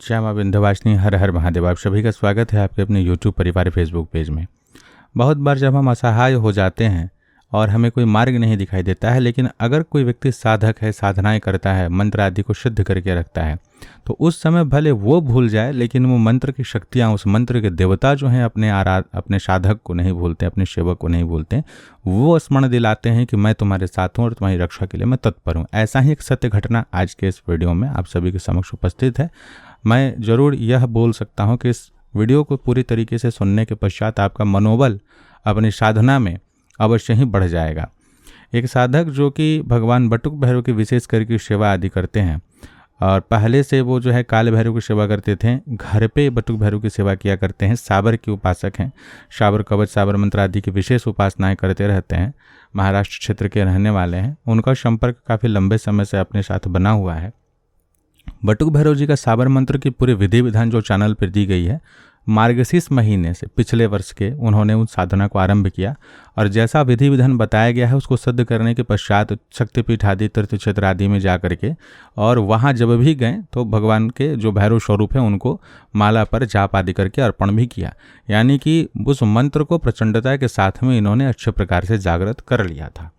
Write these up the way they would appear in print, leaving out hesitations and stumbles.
जय मां विंध्यवासिनी, हर हर महादेव। आप सभी का स्वागत है आपके अपने YouTube परिवार फेसबुक पेज में। बहुत बार जब हम असहाय हो जाते हैं और हमें कोई मार्ग नहीं दिखाई देता है, लेकिन अगर कोई व्यक्ति साधक है, साधनाएं करता है, मंत्र आदि को सिद्ध करके रखता है, तो उस समय भले वो भूल जाए, लेकिन वो मंत्र की शक्तियाँ, उस मंत्र के देवता जो हैं अपने साधक को नहीं भूलते, अपने सेवक को नहीं भूलते। वो स्मरण दिलाते हैं कि मैं तुम्हारे साथ हूँ और तुम्हारी रक्षा के लिए मैं तत्पर हूँ। ऐसा ही एक सत्य घटना आज के इस वीडियो में आप सभी के समक्ष उपस्थित है। मैं ज़रूर यह बोल सकता हूँ कि इस वीडियो को पूरी तरीके से सुनने के पश्चात आपका मनोबल अपनी साधना में अवश्य ही बढ़ जाएगा। एक साधक जो कि भगवान बटुक भैरव की विशेष करके सेवा आदि करते हैं, और पहले से वो जो है काल भैरव की सेवा करते थे, घर पे बटुक भैरव की सेवा किया करते हैं, साबर के उपासक हैं, साबर कवच, साबर मंत्र आदि की विशेष उपासनाएं करते रहते हैं, महाराष्ट्र क्षेत्र के रहने वाले हैं। उनका संपर्क काफ़ी लंबे समय से अपने साथ बना हुआ है। बटुक भैरव जी का साबर मंत्र की पूरी विधि विधान जो चैनल पर दी गई है, मार्गशीर्ष महीने से पिछले वर्ष के उन्होंने उस साधना को आरंभ किया, और जैसा विधि विधान बताया गया है उसको सिद्ध करने के पश्चात शक्तिपीठ आदि तीर्थ क्षेत्र आदि में जा करके, और वहाँ जब भी गए तो भगवान के जो भैरव स्वरूप हैं उनको माला पर जाप आदि करके अर्पण भी किया। यानी कि उस मंत्र को प्रचंडता के साथ में इन्होंने अच्छे प्रकार से जागृत कर लिया था।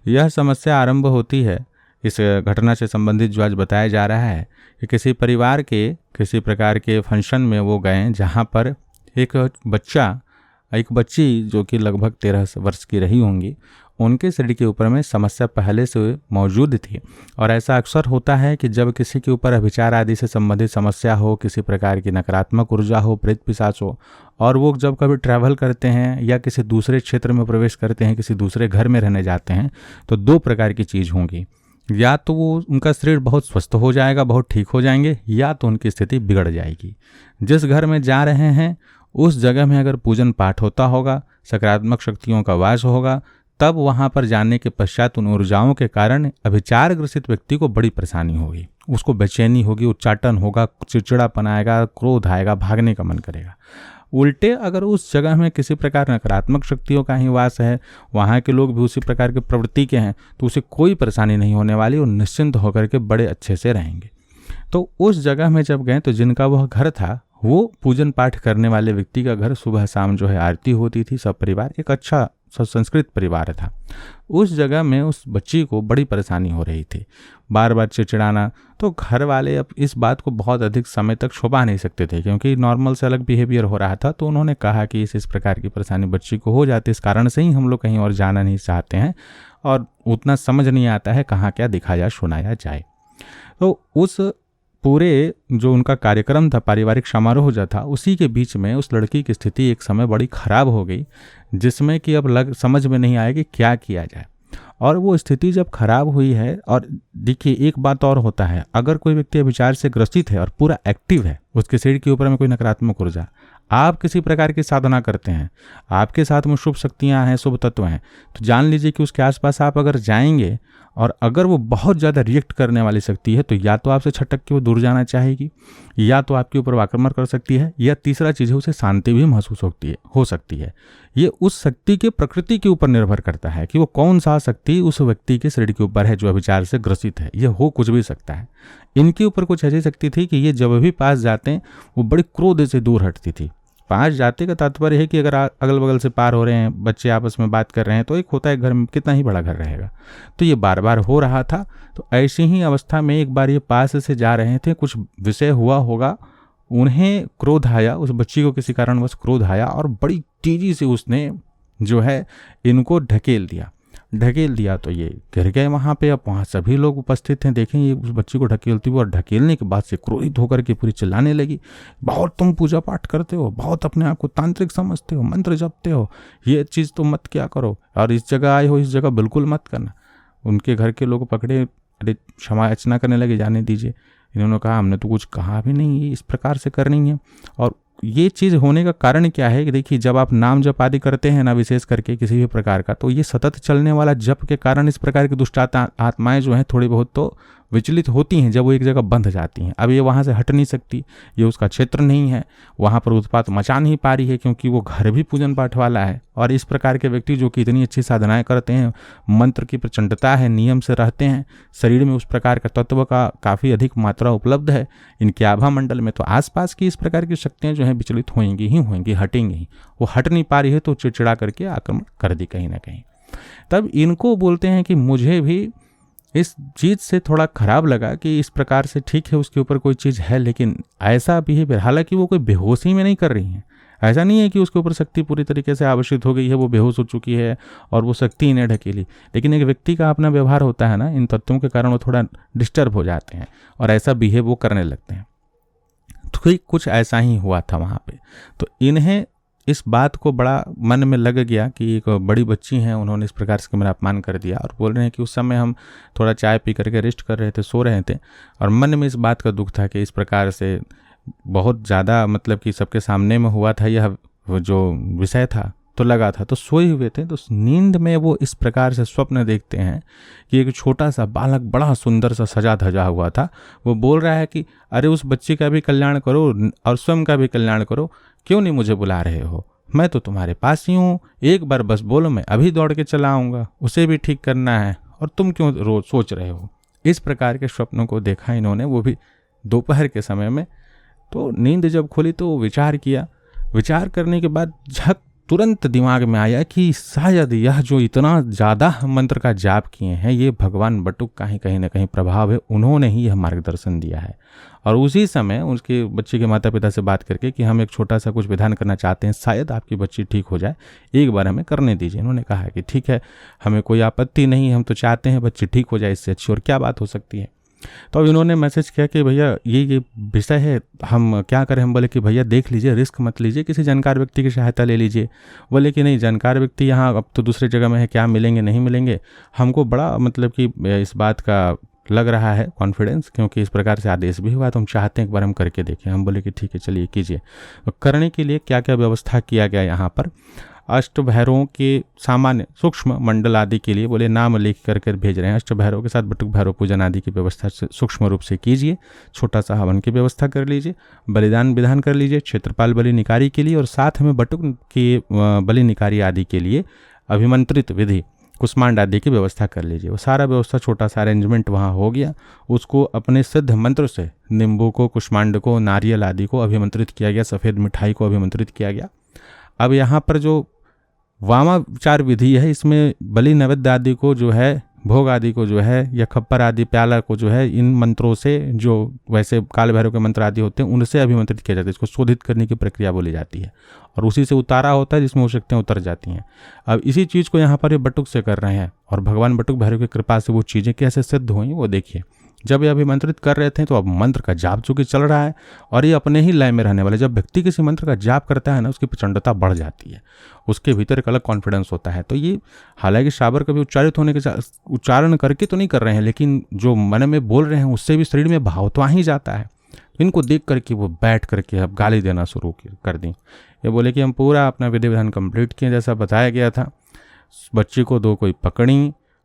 यह समस्या आरंभ होती है इस घटना से संबंधित जो आज बताया जा रहा है कि किसी परिवार के किसी प्रकार के फंक्शन में वो गए, जहाँ पर एक बच्ची जो कि लगभग 13 वर्ष की रही होंगी, उनके शरीर के ऊपर में समस्या पहले से मौजूद थी। और ऐसा अक्सर होता है कि जब किसी के ऊपर अभिचार आदि से संबंधित समस्या हो, किसी प्रकार की नकारात्मक ऊर्जा हो, प्रेत पिशाच हो, और वो जब कभी ट्रैवल करते हैं या किसी दूसरे क्षेत्र में प्रवेश करते हैं, किसी दूसरे घर में रहने जाते हैं, तो 2 प्रकार की चीज़ होंगी। या तो वो उनका शरीर बहुत स्वस्थ हो जाएगा, बहुत ठीक हो जाएंगे, या तो उनकी स्थिति बिगड़ जाएगी। जिस घर में जा रहे हैं उस जगह में अगर पूजन पाठ होता होगा, सकारात्मक शक्तियों का वास होगा, तब वहाँ पर जाने के पश्चात उन ऊर्जाओं के कारण अभिचार ग्रसित व्यक्ति को बड़ी परेशानी होगी, उसको बेचैनी होगी, उच्चाटन होगा, चिड़चिड़ापन आएगा, क्रोध आएगा, भागने का मन करेगा। उल्टे अगर उस जगह में किसी प्रकार नकारात्मक शक्तियों का ही वास है, वहाँ के लोग भी उसी प्रकार के प्रवृत्ति के हैं, तो उसे कोई परेशानी नहीं होने वाली और निश्चिंत होकर के बड़े अच्छे से रहेंगे। तो उस जगह में जब गए तो जिनका वह घर था, वो पूजन पाठ करने वाले व्यक्ति का घर, सुबह शाम जो है आरती होती थी, सब परिवार, एक अच्छा संस्कृत परिवार था। उस जगह में उस बच्ची को बड़ी परेशानी हो रही थी, बार बार चिड़चिड़ाना। तो घर वाले अब इस बात को बहुत अधिक समय तक छुपा नहीं सकते थे, क्योंकि नॉर्मल से अलग बिहेवियर हो रहा था। तो उन्होंने कहा कि इस प्रकार की परेशानी बच्ची को हो जाती है, इस कारण से ही हम लोग कहीं और जाना नहीं चाहते हैं, और उतना समझ नहीं आता है कहाँ क्या दिखाया सुनाया जाए। तो उस पूरे जो उनका कार्यक्रम था, पारिवारिक समारोह जो था, उसी के बीच में उस लड़की की स्थिति एक समय बड़ी खराब हो गई, जिसमें कि अब समझ में नहीं आया कि क्या किया जाए। और वो स्थिति जब खराब हुई है, और देखिए एक बात और होता है, अगर कोई व्यक्ति विचार से ग्रसित है और पूरा एक्टिव है, उसके शरीर के ऊपर में कोई नकारात्मक ऊर्जा, आप किसी प्रकार की साधना करते हैं, आपके साथ में शुभ शक्तियां हैं, शुभ तत्व हैं, तो जान लीजिए कि उसके आसपास आप अगर जाएंगे और अगर वो बहुत ज़्यादा रिएक्ट करने वाली शक्ति है, तो या तो आपसे छटक के वो दूर जाना चाहेगी, या तो आपके ऊपर आक्रमण कर सकती है, या तीसरा चीज़ है उसे शांति भी महसूस हो सकती है। ये उस शक्ति के प्रकृति के ऊपर निर्भर करता है कि वो कौन सा शक्ति उस व्यक्ति के शरीर के ऊपर है जो अभिचार से ग्रसित है। ये हो कुछ भी सकता है। इनके ऊपर कुछ ऐसी शक्ति थी कि ये जब भी पास जाते हैं वो बड़ी क्रोध से दूर हटती थी। पास जाते का तात्पर्य है कि अगर अगल बगल से पार हो रहे हैं, बच्चे आपस में बात कर रहे हैं, तो एक होता है घर में कितना ही बड़ा घर रहेगा, तो ये बार बार हो रहा था। तो ऐसी ही अवस्था में एक बार ये पास से जा रहे थे, कुछ विषय हुआ होगा, उन्हें क्रोध आया, उस बच्ची को किसी कारणवश क्रोध आया, और बड़ी तेजी से उसने जो है इनको ढकेल दिया। तो ये गिर गए वहाँ पे। अब वहाँ सभी लोग उपस्थित हैं, देखें ये उस बच्ची को ढकेलती हुई, और ढकेलने के बाद से क्रोधित होकर के पूरी चिल्लाने लगी, बहुत तुम पूजा पाठ करते हो, बहुत अपने आप को तांत्रिक समझते हो, मंत्र जपते हो, ये चीज़ तो मत क्या करो, और इस जगह आए हो, इस जगह बिल्कुल मत करना। उनके घर के लोग पकड़े, अरे क्षमा याचना करने लगे, जाने दीजिए। इन्होंने कहा हमने तो कुछ कहा भी नहीं, ये इस प्रकार से करनी है। और ये चीज़ होने का कारण क्या है कि देखिए, जब आप नाम जप आदि करते हैं ना, विशेष करके किसी भी प्रकार का, तो ये सतत चलने वाला जप के कारण इस प्रकार की दुष्ट आत्माएं जो हैं थोड़ी बहुत तो विचलित होती हैं जब वो एक जगह बंध जाती हैं। अब ये वहाँ से हट नहीं सकती, ये उसका क्षेत्र नहीं है, वहाँ पर उत्पात मचा नहीं पा रही है क्योंकि वो घर भी पूजन पाठ वाला है। और इस प्रकार के व्यक्ति जो कि इतनी अच्छी साधनाएं करते हैं, मंत्र की प्रचंडता है, नियम से रहते हैं, शरीर में उस प्रकार का तत्व का काफ़ी अधिक मात्रा उपलब्ध है इनके आभा मंडल में, तो आसपास की इस प्रकार की शक्तियाँ जो हैं विचलित होंगी ही होंगी, हटेंगी ही। वो हट नहीं पा रही है तो चिड़चिड़ा करके आक्रमण कर दी कहीं ना कहीं। तब इनको बोलते हैं कि मुझे भी इस चीज़ से थोड़ा खराब लगा कि इस प्रकार से ठीक है उसके ऊपर कोई चीज़ है, लेकिन ऐसा बिहेवियर, हालांकि वो कोई बेहोशी में नहीं कर रही हैं, ऐसा नहीं है कि उसके ऊपर शक्ति पूरी तरीके से आवेशित हो गई है, वो बेहोश हो चुकी है और वो शक्ति इन्हें ढकेली, लेकिन एक व्यक्ति का अपना व्यवहार होता है ना, इन तत्वों के कारण वो थोड़ा डिस्टर्ब हो जाते हैं और ऐसा बिहेव वो करने लगते हैं। तो कुछ ऐसा ही हुआ था वहाँ पे। तो इन्हें इस बात को बड़ा मन में लग गया कि एक बड़ी बच्ची हैं, उन्होंने इस प्रकार से मेरा अपमान कर दिया, और बोल रहे हैं कि उस समय हम थोड़ा चाय पी करके रेस्ट कर रहे थे, सो रहे थे, और मन में इस बात का दुख था कि इस प्रकार से बहुत ज़्यादा मतलब कि सबके सामने में हुआ था यह जो विषय था, तो लगा था, तो सोए हुए थे, तो नींद में वो इस प्रकार से स्वप्न देखते हैं कि एक छोटा सा बालक बड़ा सुंदर सा सजा धजा हुआ था, वो बोल रहा है कि अरे उस बच्ची का भी कल्याण करो और स्वयं का भी कल्याण करो, क्यों नहीं मुझे बुला रहे हो, मैं तो तुम्हारे पास ही हूँ, एक बार बस बोलो, मैं अभी दौड़ के चला आऊँगा, उसे भी ठीक करना है, और तुम क्यों रोज सोच रहे हो। इस प्रकार के स्वप्नों को देखा इन्होंने, वो भी दोपहर के समय में। तो नींद जब खुली तो विचार किया, विचार करने के बाद तुरंत दिमाग में आया कि शायद यह जो इतना ज़्यादा मंत्र का जाप किए हैं, ये भगवान बटुक का ही कहीं ना कहीं प्रभाव है, उन्होंने ही यह मार्गदर्शन दिया है। और उसी समय उसके बच्चे के माता पिता से बात करके कि हम एक छोटा सा कुछ विधान करना चाहते हैं, शायद आपकी बच्ची ठीक हो जाए, एक बार हमें करने दीजिए। इन्होंने कहा कि ठीक है, हमें कोई आपत्ति नहीं, हम तो चाहते हैं बच्ची ठीक हो जाए, इससे अच्छी और क्या बात हो सकती है। तो अब इन्होंने मैसेज किया कि भैया ये विषय है, हम क्या करें। हम बोले कि भैया देख लीजिए, रिस्क मत लीजिए, किसी जानकार व्यक्ति की सहायता ले लीजिए। बोले कि नहीं, जानकार व्यक्ति यहाँ अब तो दूसरी जगह में है, क्या मिलेंगे नहीं मिलेंगे। हमको बड़ा मतलब कि इस बात का लग रहा है कॉन्फिडेंस, क्योंकि इस प्रकार से आदेश भी हुआ, तो हम चाहते हैं एक बार हम करके देखें। हम बोले कि ठीक है, चलिए कीजिए। तो करने के लिए क्या क्या व्यवस्था किया गया यहाँ पर, अष्टभैरवों के सामान्य सूक्ष्म मंडल आदि के लिए बोले नाम लिख करके भेज रहे हैं। अष्टभैरव के साथ बटुक भैरव पूजन आदि की व्यवस्था सूक्ष्म रूप से कीजिए, छोटा सा हवन की व्यवस्था कर लीजिए, बलिदान विधान कर लीजिए क्षेत्रपाल बलि निकारी के लिए, और साथ में बटुक की बलि निकारी आदि के लिए अभिमंत्रित विधि कुष्मांड आदि की व्यवस्था कर लीजिए। वो सारा व्यवस्था, छोटा सा अरेंजमेंट वहाँ हो गया। उसको अपने सिद्ध मंत्र से नींबू को, कुष्मांड को, नारियल आदि को अभिमंत्रित किया गया, सफ़ेद मिठाई को अभिमंत्रित किया गया। अब यहाँ पर जो वामाचार विधि है, इसमें बलि नैवेद्य आदि को जो है, भोग आदि को जो है, या खप्पर आदि प्याला को जो है, इन मंत्रों से, जो वैसे काल भैरव के मंत्र आदि होते हैं, उनसे अभिमंत्रित किया जाता है। इसको शोधित करने की प्रक्रिया बोली जाती है, और उसी से उतारा होता है जिसमें वो शक्तियाँ उतर जाती हैं। अब इसी चीज़ को यहाँ पर ये बटुक से कर रहे हैं, और भगवान बटुक भैरव की कृपा से वो चीज़ें कैसे सिद्ध हुई वो देखिए। जब ये अभिमंत्रित कर रहे थे तो अब मंत्र का जाप चूंकि चल रहा है, और ये अपने ही लय में रहने वाले, जब व्यक्ति किसी मंत्र का जाप करता है ना, उसकी प्रचंडता बढ़ जाती है, उसके भीतर एक अलग कॉन्फिडेंस होता है। तो ये हालांकि शाबर कभी उच्चारित होने के उच्चारण करके तो नहीं कर रहे हैं, लेकिन जो मन में बोल रहे हैं उससे भी शरीर में भाव तो आ ही जाता है। इनको देख करके वो बैठ करके अब गाली देना शुरू कर दी। ये बोले कि हम पूरा अपना विधि विधान कंप्लीट किए जैसा बताया गया था। बच्ची को दो कोई पकड़ी,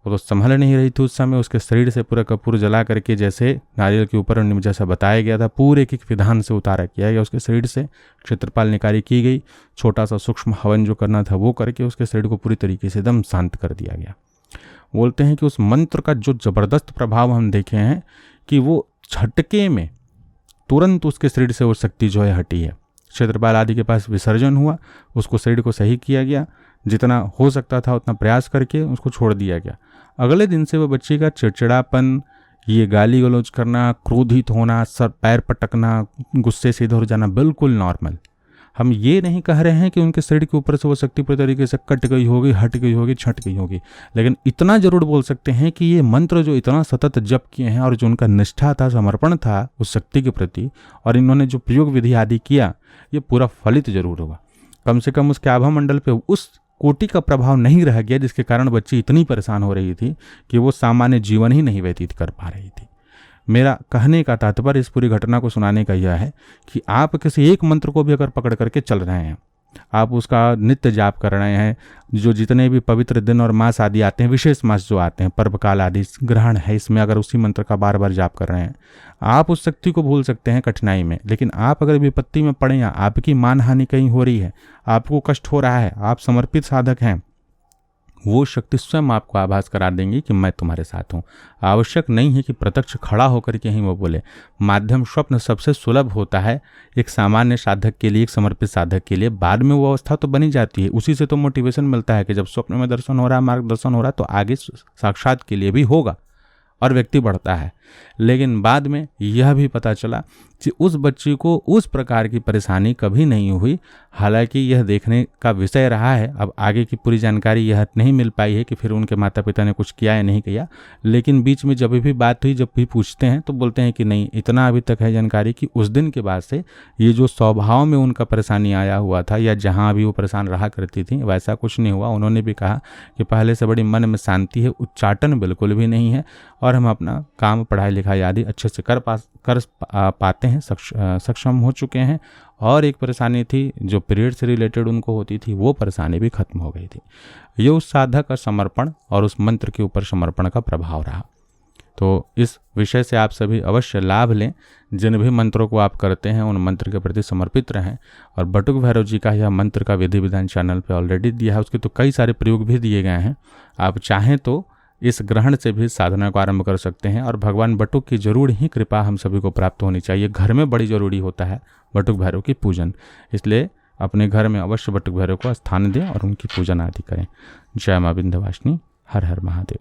वो तो संभल नहीं रही थी उस समय, उसके शरीर से पूरा कपूर जला करके, जैसे नारियल के ऊपर जैसा बताया गया था, पूरे एक विधान से उतारा किया गया उसके शरीर से। क्षेत्रपाल निकारी की गई, छोटा सा सूक्ष्म हवन जो करना था वो करके उसके शरीर को पूरी तरीके से एकदम शांत कर दिया गया। बोलते हैं कि उस मंत्र का जो ज़बरदस्त प्रभाव हम देखे हैं कि वो झटके में तुरंत उसके शरीर से वो शक्ति जो है हटी है। क्षेत्रपाल आदि के पास विसर्जन हुआ, उसको शरीर को सही किया गया, जितना हो सकता था उतना प्रयास करके उसको छोड़ दिया गया। अगले दिन से वो बच्ची का चिड़चिड़ापन, ये गाली गलौज करना, क्रोधित होना, सर पैर पटकना, गुस्से से इधर जाना बिल्कुल नॉर्मल। हम ये नहीं कह रहे हैं कि उनके शरीर के ऊपर से वो शक्ति पूरी तरीके से कट गई होगी, हट गई होगी, छट गई होगी, लेकिन इतना जरूर बोल सकते हैं कि ये मंत्र जो इतना सतत जप किए हैं, और जो उनका निष्ठा था, समर्पण था उस शक्ति के प्रति, और इन्होंने जो प्रयोग विधि आदि किया, ये पूरा फलित जरूर हुआ। कम से कम उसके आभा मंडल पे उस कोटि का प्रभाव नहीं रह गया जिसके कारण बच्ची इतनी परेशान हो रही थी कि वो सामान्य जीवन ही नहीं व्यतीत कर पा रही थी। मेरा कहने का तात्पर्य इस पूरी घटना को सुनाने का यह है कि आप किसी एक मंत्र को भी अगर पकड़ करके चल रहे हैं, आप उसका नित्य जाप कर रहे हैं, जो जितने भी पवित्र दिन और मास आदि आते हैं, विशेष मास जो आते हैं, पर्व काल आदि ग्रहण है, इसमें अगर उसी मंत्र का बार बार जाप कर रहे हैं, आप उस शक्ति को भूल सकते हैं कठिनाई में। लेकिन आप अगर विपत्ति में पड़े या आपकी मान हानि कहीं हो रही है, आपको कष्ट हो रहा है, आप समर्पित साधक हैं, वो शक्ति स्वयं आपको आभास करा देंगी कि मैं तुम्हारे साथ हूँ। आवश्यक नहीं है कि प्रत्यक्ष खड़ा होकर के ही वो बोले। माध्यम स्वप्न सबसे सुलभ होता है एक सामान्य साधक के लिए, एक समर्पित साधक के लिए। बाद में वो अवस्था तो बनी जाती है, उसी से तो मोटिवेशन मिलता है कि जब स्वप्न में दर्शन हो रहा है, मार्गदर्शन हो रहा है, तो आगे साक्षात के लिए भी होगा और व्यक्ति बढ़ता है। लेकिन बाद में यह भी पता चला कि उस बच्ची को उस प्रकार की परेशानी कभी नहीं हुई। हालांकि यह देखने का विषय रहा है, अब आगे की पूरी जानकारी यह नहीं मिल पाई है कि फिर उनके माता पिता ने कुछ किया या नहीं किया। लेकिन बीच में जब भी बात हुई, जब भी पूछते हैं तो बोलते हैं कि नहीं, इतना अभी तक है जानकारी कि उस दिन के बाद से ये जो स्वभाव में उनका परेशानी आया हुआ था या जहाँ भी वो परेशान रहा करती थी, वैसा कुछ नहीं हुआ। उन्होंने भी कहा कि पहले से बड़ी मन में शांति है, उच्चाटन बिल्कुल भी नहीं है, और हम अपना काम, पढ़ाई लिखाई आदि अच्छे से कर पाते हैं, सक्षम हो चुके हैं। और एक परेशानी थी जो पीरियड से रिलेटेड उनको होती थी, वो परेशानी भी खत्म हो गई थी। ये उस साधक का समर्पण और उस मंत्र के ऊपर समर्पण का प्रभाव रहा। तो इस विषय से आप सभी अवश्य लाभ लें। जिन भी मंत्रों को आप करते हैं उन मंत्र के प्रति समर्पित रहें। और बटुक भैरव जी का यह मंत्र का विधि विधान चैनल पे ऑलरेडी दिया है, उसके तो कई सारे प्रयोग भी दिए गए हैं। आप चाहें तो इस ग्रहण से भी साधना को आरंभ कर सकते हैं। और भगवान बटुक की जरूर ही कृपा हम सभी को प्राप्त होनी चाहिए। घर में बड़ी जरूरी होता है बटुक भैरव की पूजन, इसलिए अपने घर में अवश्य बटुक भैरव को स्थान दें और उनकी पूजन आदि करें। जय मां विंध्यवासिनी। हर हर महादेव।